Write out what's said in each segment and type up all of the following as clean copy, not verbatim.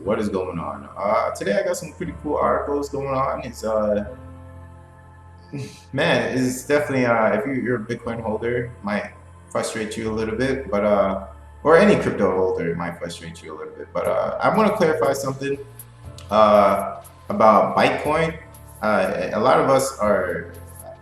what is going on? Today I got some pretty cool articles going on. It's man, it's definitely if you're a Bitcoin holder, it might frustrate you a little bit, but or any crypto holder, it might frustrate you a little bit. But I want to clarify something about Bytecoin. A lot of us are,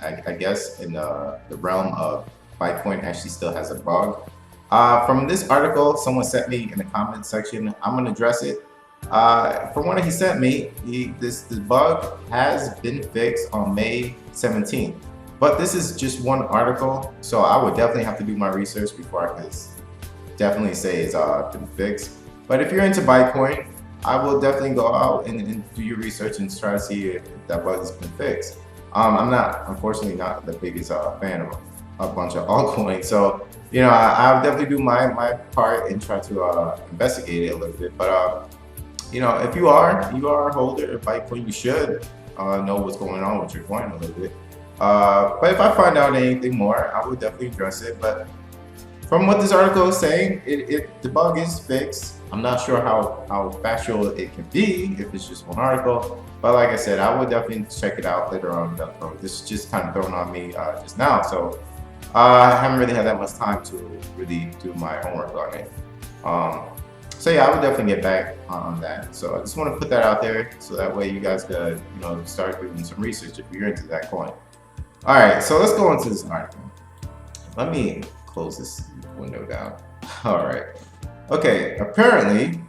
I guess, in the realm of Bytecoin actually still has a bug. From this article, someone sent me in the comment section. I'm gonna address it. From what he sent me, this bug has been fixed on May 17th. But this is just one article, so I would definitely have to do my research before I could definitely say it's been fixed. But if you're into Bitcoin, I will definitely go out and do your research and try to see if that bug has been fixed. I'm not, unfortunately, not the biggest fan of a bunch of altcoins, so I'll definitely do my part and try to investigate it a little bit. But if you are a holder of Bitcoin, you should know what's going on with your coin a little bit. But if I find out anything more, I will definitely address it. But from what this article is saying, the bug is fixed. I'm not sure how factual it can be if it's just one article. But like I said, I would definitely check it out later on. This is just kind of thrown on me just now. So I haven't really had that much time to really do my homework on it. So yeah, I would definitely get back on that. So I just want to put that out there so that way you guys could, start doing some research if you're into that coin. All right, so let's go into this article. Let me close this window down. All right. Okay, apparently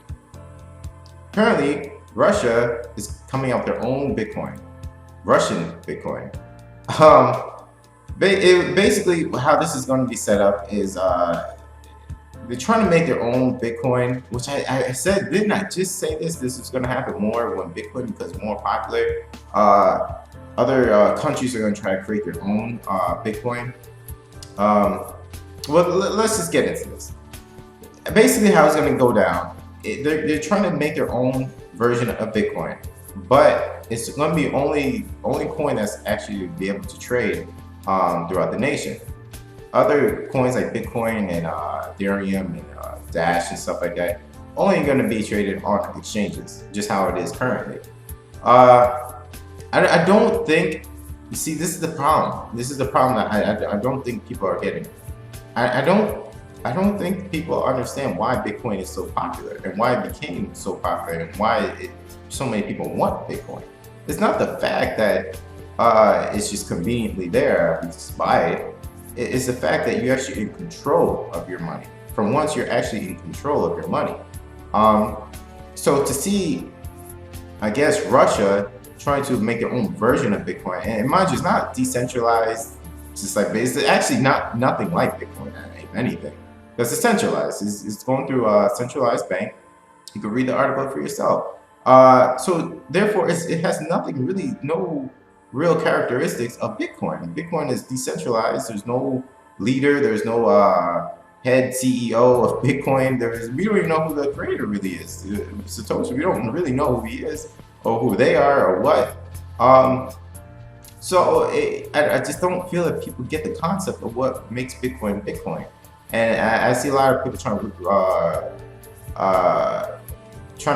Russia is coming out with their own Bitcoin, Russian Bitcoin. Basically, how this is going to be set up is they're trying to make their own Bitcoin, which I said, didn't I just say this? This is going to happen more when Bitcoin becomes more popular. Other countries are going to try to create their own Bitcoin. Well, let's just get into this. Basically, how it's going to go down, they're trying to make their own version of Bitcoin, but it's going to be only coin that's actually be able to trade throughout the nation. Other coins like Bitcoin and Ethereum and Dash and stuff like that only going to be traded on exchanges, just how it is currently. I don't think. You see, this is the problem. This is the problem that I don't think people are getting. I don't think people understand why Bitcoin is so popular and why it became so popular and why so many people want Bitcoin. It's not the fact that it's just conveniently there, you just buy it. It's the fact that you're actually in control of your money. From once you're actually in control of your money. So to see, I guess, Russia trying to make their own version of Bitcoin, and mind you, it's not decentralized, it's it's actually nothing like Bitcoin, if anything. Because it's centralized. It's going through a centralized bank. You can read the article for yourself. So therefore, it has nothing really, no real characteristics of Bitcoin. Bitcoin is decentralized. There's no leader. There's no head CEO of Bitcoin. We don't even know who the creator really is. Satoshi, we don't really know who he is or who they are or what. So I just don't feel that people get the concept of what makes Bitcoin Bitcoin. And I see a lot of people trying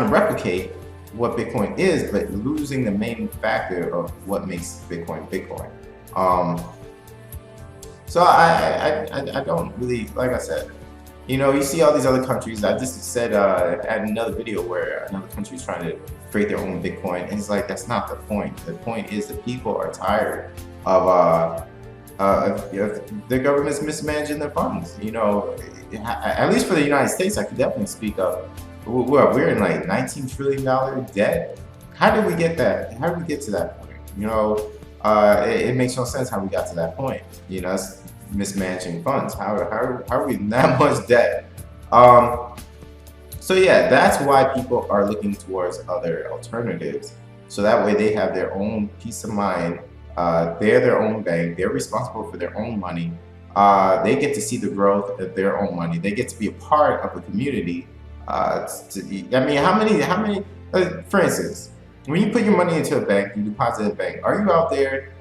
to replicate what Bitcoin is, but losing the main factor of what makes Bitcoin Bitcoin. So I don't really, like I said, you see all these other countries. I just said I had another video where another country is trying to create their own Bitcoin, and it's like that's not the point. The point is that people are tired of the government's mismanaging their funds. At least for the United States, I could definitely speak of. We're in like $19 trillion debt. How did we get that? How did we get to that point? It makes no sense how we got to that point. It's mismanaging funds. How are we in that much debt? So yeah, that's why people are looking towards other alternatives. So that way they have their own peace of mind. They're their own bank. They're responsible for their own money. They get to see the growth of their own money. They get to be a part of a community. How many? For instance, when you put your money into a bank, you deposit in a bank. Are you out there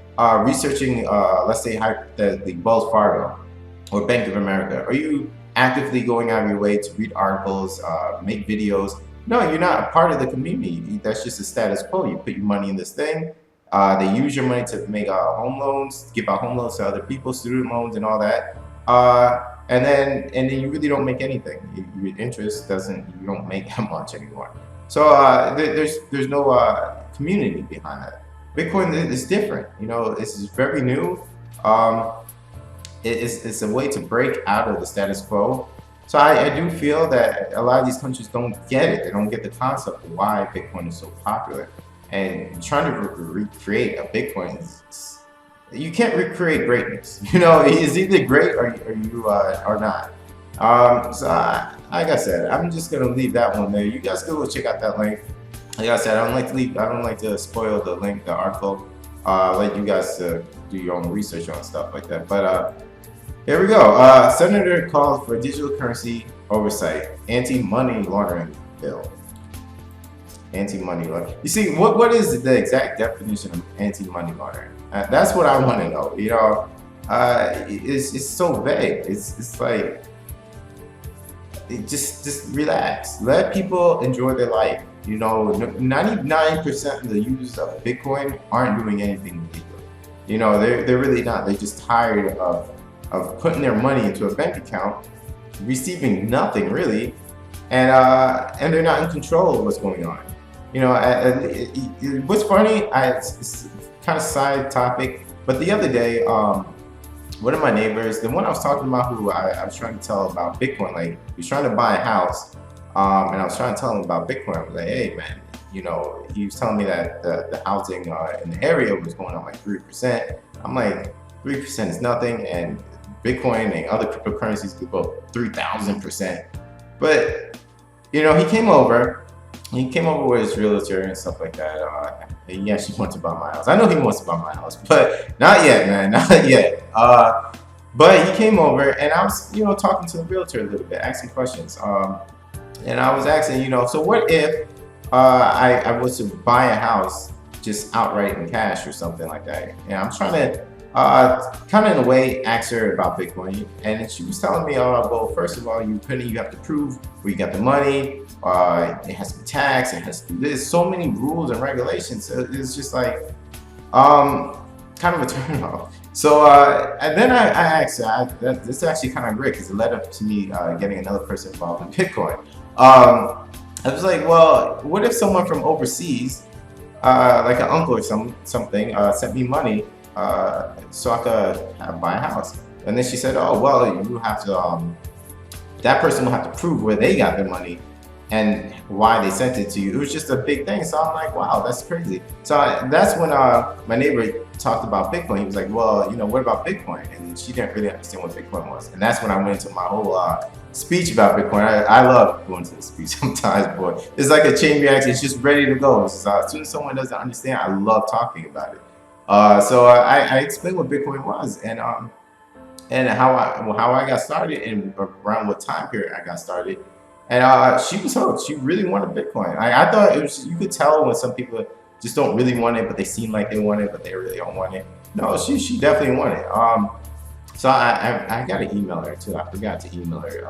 researching, let's say, the Wells Fargo or Bank of America? Are you actively going out of your way to read articles, make videos No, you're not a part of the community. That's just a status quo. You put your money in this thing. They use your money to make home loans, give out home loans to other people, student loans, and all that. And then you really don't make anything. Your interest doesn't. You don't make that much anymore. So there's no community behind that. Bitcoin is different. You know, it's very new. Um, it's a way to break out of the status quo. So I do feel that a lot of these countries don't get it. They don't get the concept of why Bitcoin is so popular. And trying to recreate a Bitcoin you can't recreate greatness. You know, it's either great or you are not. Like I said, I'm just gonna leave that one there. You guys go check out that link. Like I said, I don't like to spoil the link, the article. Let you guys do your own research on stuff like that. But here we go. Senator calls for digital currency oversight, anti-money laundering bill. Anti-money laundering. You see, what is the exact definition of anti-money laundering? That's what I want to know. You know, it's so vague. It's like just relax. Let people enjoy their life. You know, 99% of the users of Bitcoin aren't doing anything illegal. You know, they're really not. They're just tired of putting their money into a bank account, receiving nothing really, and they're not in control of what's going on. You know, what's funny? It's kind of side topic, but the other day, one of my neighbors, the one I was talking about, who I was trying to tell about Bitcoin, like he was trying to buy a house, and I was trying to tell him about Bitcoin. I was like, hey man, you know, he was telling me that the housing in the area was going up like 3%. I'm like, 3% is nothing, and Bitcoin and other cryptocurrencies could go 3,000%. But you know, he came over with his realtor and stuff like that. He actually wants to buy my house. I know he wants to buy my house, but not yet, man, not yet. But he came over, and I was, you know, talking to the realtor a little bit, asking questions. And I was asking, you know, so what if I was to buy a house just outright in cash or something like that? And I'm trying to kind of in a way ask her about Bitcoin, and she was telling me, well, first of all, you have to prove where you got the money. It has to be taxed. It has to do this. So many rules and regulations. It's just like kind of a turnoff. So and then I asked her. This is actually kind of great because it led up to me getting another person involved in Bitcoin. I was like, well, what if someone from overseas, like an uncle or something, sent me money so I could buy a house? And then she said, oh, well, you have to, that person will have to prove where they got their money and why they sent it to you. It was just a big thing. So I'm like, wow, that's crazy. So that's when my neighbor talked about Bitcoin. He was like, well, you know, what about Bitcoin? And she didn't really understand what Bitcoin was. And that's when I went into my whole speech about Bitcoin. I love going to the speech sometimes, boy. It's like a chain reaction. It's just ready to go. So as soon as someone doesn't understand, I love talking about it. So I explained what Bitcoin was, and how I got started, and around what time period I got started. And she was hooked. She really wanted Bitcoin. I thought it was, you could tell when some people just don't really want it, but they seem like they want it, but they really don't want it. No, she definitely wanted it. So I got to email her too. I forgot to email her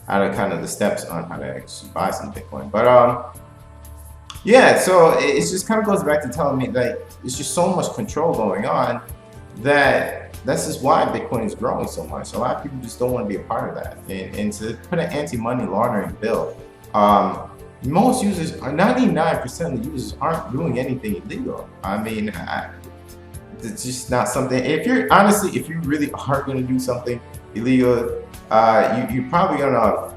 out of kind of the steps on how to actually buy some Bitcoin. But yeah, so it just kind of goes back to telling me that there's just so much control going on that this is why Bitcoin is growing so much. A lot of people just don't want to be a part of that. And to put an anti-money laundering bill, most users, 99% of the users aren't doing anything illegal. I mean, it's just not something. If you really are going to do something illegal, you're probably gonna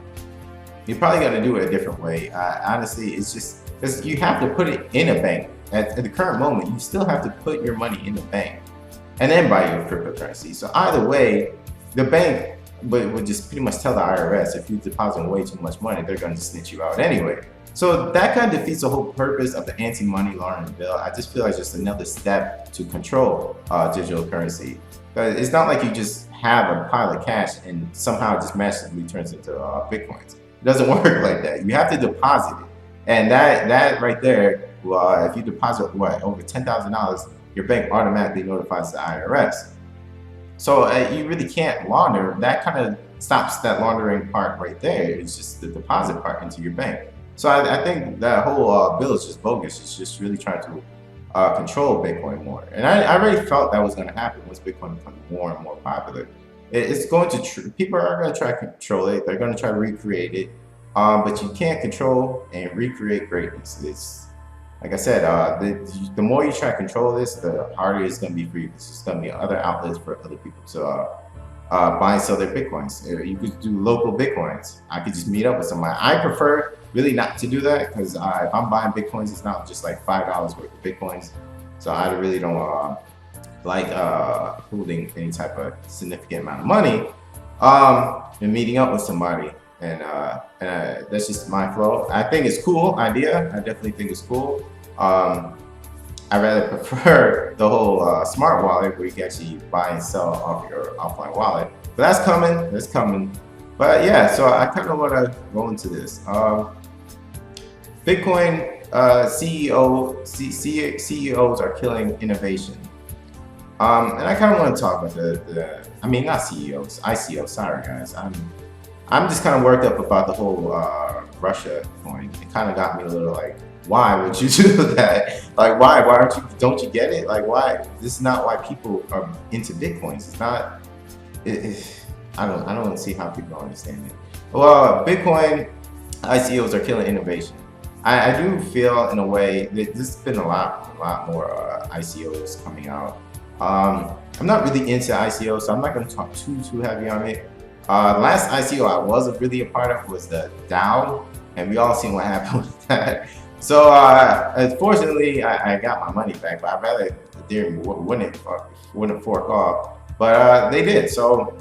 do it a different way. Honestly, it's just because you have to put it in a bank. At the current moment, you still have to put your money in the bank and then buy your cryptocurrency. So either way, the bank would just pretty much tell the IRS, if you deposit way too much money, they're going to snitch you out anyway. So that kind of defeats the whole purpose of the anti-money laundering bill. I just feel like it's just another step to control digital currency. But it's not like you just have a pile of cash and somehow it just magically turns into Bitcoins. It doesn't work like that. You have to deposit it. And that right there, if you deposit over $10,000, your bank automatically notifies the IRS. So you really can't launder. That kind of stops that laundering part right there. It's just the deposit part into your bank. So I think that whole bill is just bogus. It's just really trying to control Bitcoin more. And I already felt that was going to happen once Bitcoin becomes more and more popular. It's going to, people are going to try to control it. They're going to try to recreate it. But you can't control and recreate greatness. It's, like I said, the more you try to control this, the harder it's going to be for you. It's just going to be other outlets for other people to buy and sell their Bitcoins. You could do local Bitcoins. I could just meet up with somebody. I prefer really not to do that because if I'm buying Bitcoins, it's not just like $5 worth of Bitcoins. So I really don't like holding any type of significant amount of money and meeting up with somebody. And that's just my flow. I think it's cool idea. I definitely think it's cool. I rather prefer the whole smart wallet where you can actually buy and sell off your offline wallet. But that's coming. That's coming. But yeah, so I kind of want to go into this. Bitcoin CEOs are killing innovation. And I kind of want to talk about I mean, not CEOs, ICOs. Sorry, guys. I'm just kind of worked up about the whole Russia coin. It kind of got me a little like, why would you do that? Like, why aren't you? Don't you get it? Like, why? This is not why people are into Bitcoins. It's not. I don't see how people understand it. Well, Bitcoin ICOs are killing innovation. I do feel in a way that there's been a lot more ICOs coming out. I'm not really into ICOs, so I'm not going to talk too heavy on it. The last ICO I was really a part of was the DAO, and we all seen what happened with that. So unfortunately, I got my money back, but I'd rather Ethereum wouldn't fork off, but they did. So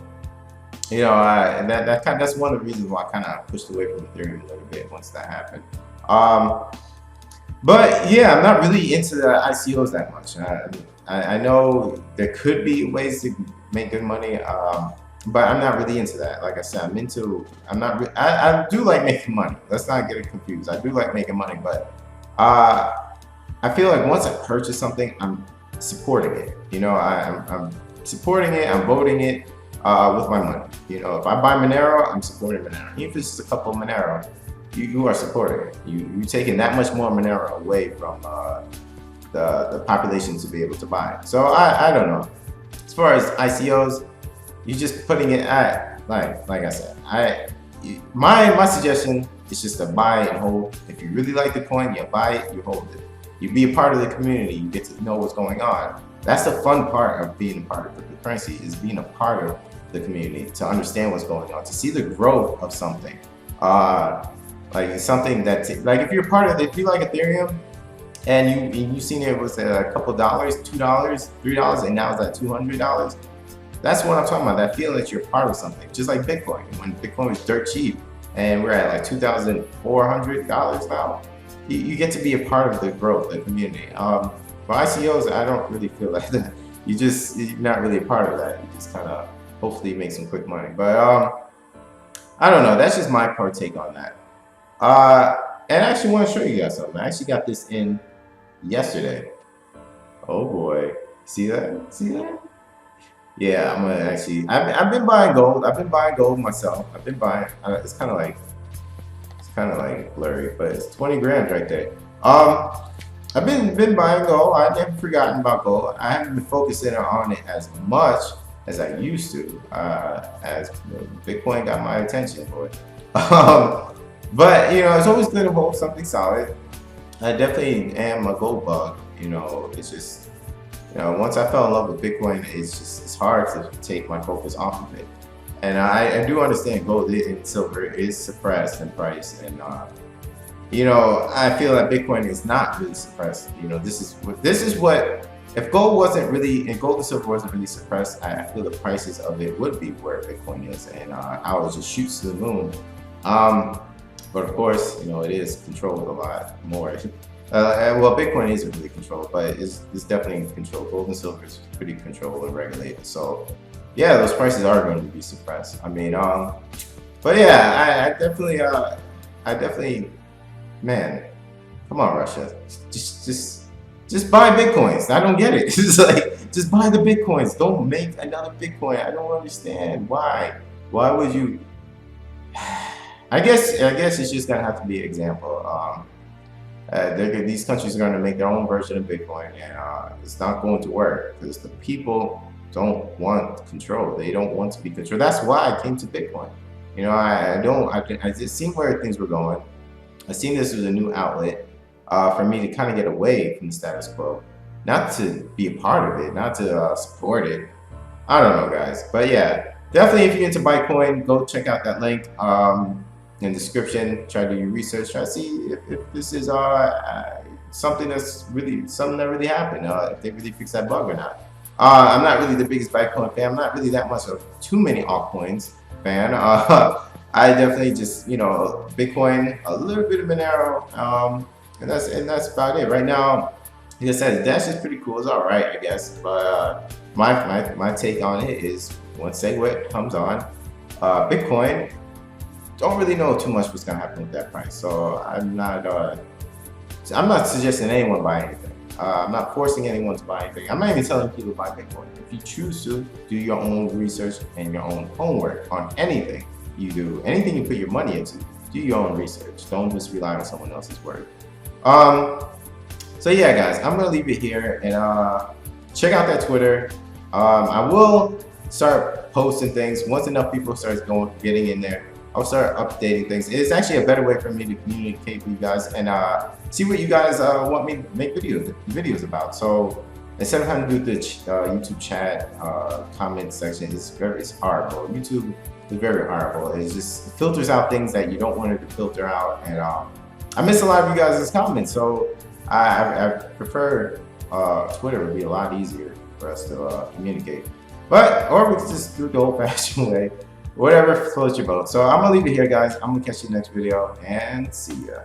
you know, and that's one of the reasons why I kind of pushed away from Ethereum a little bit once that happened. But yeah, I'm not really into the ICOs that much. I know there could be ways to make good money, but I'm not really into that. Like I said, I do like making money. Let's not get it confused. I do like making money, but I feel like once I purchase something, I'm supporting it. You know, I'm supporting it. I'm voting it with my money. You know, if I buy Monero, I'm supporting Monero. Even if it's just a couple of Monero, you are supporting it. You're taking that much more Monero away from the population to be able to buy it. So I don't know. As far as ICOs, you're just putting it at like I said. My suggestion is just to buy and hold. If you really like the coin, you buy it, you hold it. You be a part of the community. You get to know what's going on. That's the fun part of being a part of cryptocurrency, is being a part of the community, to understand what's going on, to see the growth of something. Like something that's like, if you're part of it, if you like Ethereum and you've seen it was a couple dollars, $2, $3, and now it's at $200. That's what I'm talking about. That feeling that you're part of something, just like Bitcoin. When Bitcoin was dirt cheap and we're at like $2,400 now, you get to be a part of the growth, the community. For ICOs, I don't really feel like that. You're not really a part of that. You just kind of hopefully make some quick money. But I don't know. That's just my partake on that. And I actually want to show you guys something. I actually got this in yesterday. Oh boy. See that? See that? Yeah, I'm gonna actually. I've been buying gold. I've been buying gold myself. I've been buying. It's kind of like blurry, but it's 20 grams right there. I've been buying gold. I never forgotten about gold. I haven't been focusing on it as much as I used to. As Bitcoin got my attention for it. But you know, it's always good to hold something solid. I definitely am a gold bug. You know, it's just, you know, once I fell in love with Bitcoin, it's hard to take my focus off of it. And I do understand gold and silver is suppressed in price, and you know, I feel that Bitcoin is not really suppressed. You know, this is what if gold wasn't really, and gold and silver wasn't really suppressed, I feel the prices of it would be where Bitcoin is, and I would just shoot to the moon. But of course, you know, it is controlled a lot more. Well, Bitcoin isn't really controlled, but it's definitely controlled. Gold and silver is pretty controlled and regulated. So yeah, those prices are going to be suppressed. I mean, but yeah, I definitely, man, come on, Russia, just buy Bitcoins. I don't get it. It's like, just buy the Bitcoins. Don't make another Bitcoin. I don't understand why. Why would you? I guess it's just gonna have to be an example. These countries are going to make their own version of Bitcoin, and it's not going to work because the people don't want control. They don't want to be controlled. That's why I came to Bitcoin. You know, I just seen where things were going. I seen this as a new outlet for me to kind of get away from the status quo, not to be a part of it, not to support it. I don't know, guys, but yeah, definitely if you're into Bytecoin, go check out that link in the description. Try to do your research. Try to see if this is something that really happened. If they really fix that bug or not. I'm not really the biggest Bytecoin fan. I'm not really that much of too many altcoins fan. I definitely just, you know, Bitcoin, a little bit of Monero, and that's about it right now. Like I said, Dash is pretty cool. It's all right, I guess. But my take on it is once SegWit comes on, Bitcoin, don't really know too much what's gonna happen with that price. So I'm not suggesting anyone buy anything. I'm not forcing anyone to buy anything. I'm not even telling people to buy Bitcoin. If you choose to, do your own research and your own homework on anything you do, anything you put your money into, do your own research. Don't just rely on someone else's word. So yeah, guys, I'm gonna leave it here and check out that Twitter. I will start posting things once enough people start getting in there. I'll start updating things. It's actually a better way for me to communicate with you guys and see what you guys want me to make videos about. So instead of having to do the YouTube chat comment section, it's horrible. YouTube is very horrible. It just filters out things that you don't want it to filter out, and I miss a lot of you guys' comments. So I prefer Twitter would be a lot easier for us to communicate. Or we could just do it the old-fashioned way. Whatever floats your boat. So I'm gonna leave it here, guys. I'm gonna catch you in the next video and see ya.